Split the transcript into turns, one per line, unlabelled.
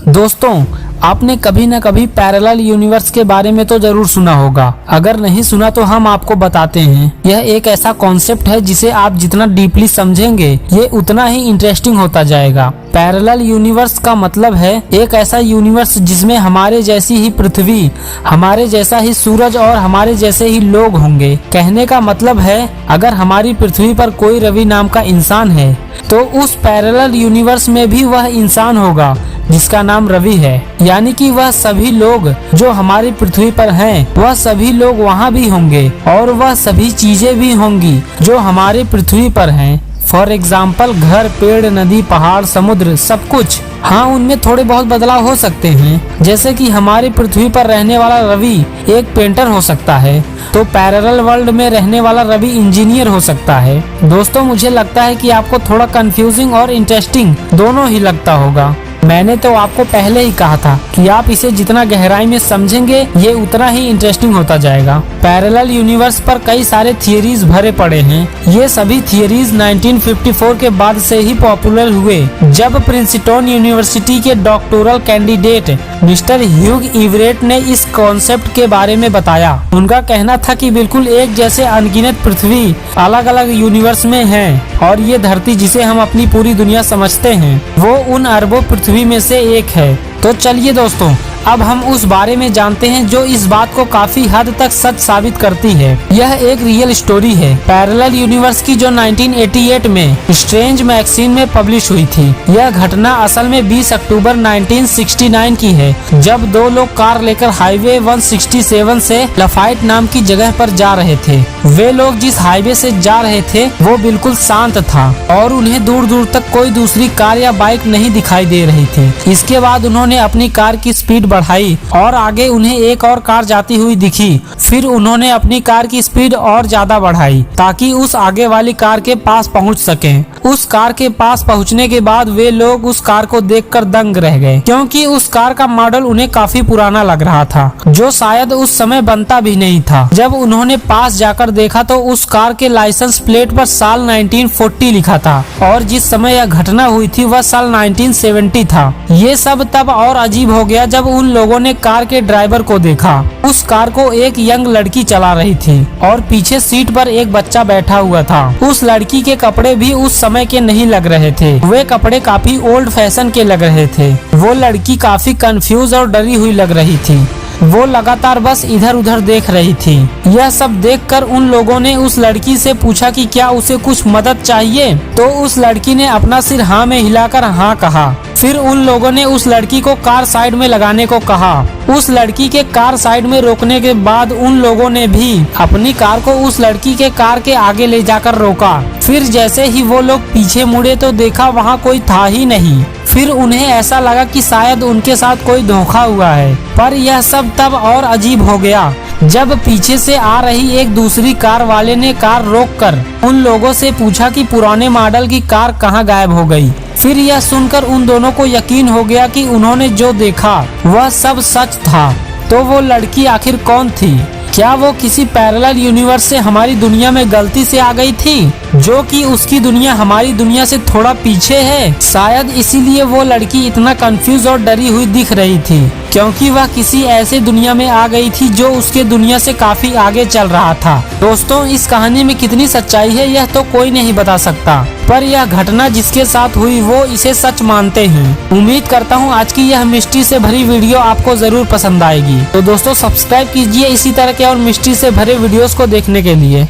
दोस्तों, आपने कभी न कभी पैरेलल यूनिवर्स के बारे में तो जरूर सुना होगा। अगर नहीं सुना तो हम आपको बताते हैं। यह एक ऐसा कॉन्सेप्ट है जिसे आप जितना डीपली समझेंगे ये उतना ही इंटरेस्टिंग होता जाएगा। पैरेलल यूनिवर्स का मतलब है एक ऐसा यूनिवर्स जिसमें हमारे जैसी ही पृथ्वी, हमारे जैसा ही सूरज और हमारे जैसे ही लोग होंगे। कहने का मतलब है अगर हमारी पृथ्वी पर कोई रवि नाम का इंसान है तो उस पैरेलल यूनिवर्स में भी वह इंसान होगा जिसका नाम रवि है। यानी कि वह सभी लोग जो हमारी पृथ्वी पर हैं, वह सभी लोग वहाँ भी होंगे और वह सभी चीजें भी होंगी जो हमारी पृथ्वी पर हैं। फॉर एग्जाम्पल घर, पेड़, नदी, पहाड़, समुद्र, सब कुछ। हाँ, उनमें थोड़े बहुत बदलाव हो सकते हैं। जैसे कि हमारी पृथ्वी पर रहने वाला रवि एक पेंटर हो सकता है तो पैरेलल वर्ल्ड में रहने वाला रवि इंजीनियर हो सकता है। दोस्तों, मुझे लगता है कि आपको थोड़ा कंफ्यूजिंग और इंटरेस्टिंग दोनों ही लगता होगा। मैंने तो आपको पहले ही कहा था कि आप इसे जितना गहराई में समझेंगे ये उतना ही इंटरेस्टिंग होता जाएगा। पैरेलल यूनिवर्स पर कई सारे थियरीज भरे पड़े हैं। ये सभी थियरीज 1954 के बाद से ही पॉपुलर हुए, जब प्रिंसटन यूनिवर्सिटी के डॉक्टोरल कैंडिडेट मिस्टर ह्यूग इवरेट ने इस कॉन्सेप्ट के बारे में बताया। उनका कहना था कि बिल्कुल एक जैसे अनगिनत पृथ्वी अलग अलग यूनिवर्स में हैं और ये धरती जिसे हम अपनी पूरी दुनिया समझते हैं वो उन अरबों पृथ्वी में से एक है। तो चलिए दोस्तों, अब हम उस बारे में जानते हैं जो इस बात को काफी हद तक सच साबित करती है। यह एक रियल स्टोरी है पैरेलल यूनिवर्स की जो 1988 में स्ट्रेंज मैगजीन में पब्लिश हुई थी। यह घटना असल में 20 अक्टूबर 1969 की है, जब दो लोग कार लेकर हाईवे 167 से लफाइट नाम की जगह पर जा रहे थे। वे लोग जिस हाईवे से जा रहे थे वो बिल्कुल शांत था और उन्हें दूर दूर तक कोई दूसरी कार या बाइक नहीं दिखाई दे रही थी। इसके बाद उन्होंने अपनी कार की स्पीड बढ़ाई और आगे उन्हें एक और कार जाती हुई दिखी। फिर उन्होंने अपनी कार की स्पीड और ज्यादा बढ़ाई ताकि उस आगे वाली कार के पास पहुंच सकें। उस कार के पास पहुंचने के बाद वे लोग उस कार को देखकर दंग रह गए, क्योंकि उस कार का मॉडल उन्हें काफी पुराना लग रहा था, जो शायद उस समय बनता भी नहीं था। जब उन्होंने पास जाकर देखा तो उस कार के लाइसेंस प्लेट पर साल 1940 लिखा था और जिस समय यह घटना हुई थी वह साल 1970 था। ये सब तब और अजीब हो गया जब उन लोगों ने कार के ड्राइवर को देखा। उस कार को एक यंग लड़की चला रही थी और पीछे सीट पर एक बच्चा बैठा हुआ था। उस लड़की के कपड़े भी उस समय के नहीं लग रहे थे, वे कपड़े काफी ओल्ड फैशन के लग रहे थे। वो लड़की काफी कंफ्यूज और डरी हुई लग रही थी। वो लगातार बस इधर उधर देख रही थी। यह सब देखकर उन लोगों ने उस लड़की से पूछा कि क्या उसे कुछ मदद चाहिए, तो उस लड़की ने अपना सिर हाँ में हिलाकर हाँ कहा। फिर उन लोगों ने उस लड़की को कार साइड में लगाने को कहा। उस लड़की के कार साइड में रोकने के बाद उन लोगों ने भी अपनी कार को उस लड़की के कार के आगे ले जाकर रोका। फिर जैसे ही वो लोग पीछे मुड़े तो देखा वहाँ कोई था ही नहीं। फिर उन्हें ऐसा लगा कि शायद उनके साथ कोई धोखा हुआ है। पर यह सब तब और अजीब हो गया जब पीछे से आ रही एक दूसरी कार वाले ने कार रोककर उन लोगों से पूछा कि पुराने मॉडल की कार कहाँ गायब हो गई। फिर यह सुनकर उन दोनों को यकीन हो गया कि उन्होंने जो देखा वह सब सच था। तो वो लड़की आखिर कौन थी? क्या वो किसी पैरेलल यूनिवर्स से हमारी दुनिया में गलती से आ गई थी, जो कि उसकी दुनिया हमारी दुनिया से थोड़ा पीछे है? शायद इसीलिए वो लड़की इतना कंफ्यूज और डरी हुई दिख रही थी, क्योंकि वह किसी ऐसे दुनिया में आ गई थी जो उसके दुनिया से काफी आगे चल रहा था। दोस्तों, इस कहानी में कितनी सच्चाई है यह तो कोई नहीं बता सकता, पर यह घटना जिसके साथ हुई वो इसे सच मानते हैं। उम्मीद करता हूँ आज की यह मिस्ट्री से भरी वीडियो आपको जरूर पसंद आएगी। तो दोस्तों, सब्सक्राइब कीजिए इसी तरह के और मिस्ट्री से भरे वीडियोस को देखने के लिए।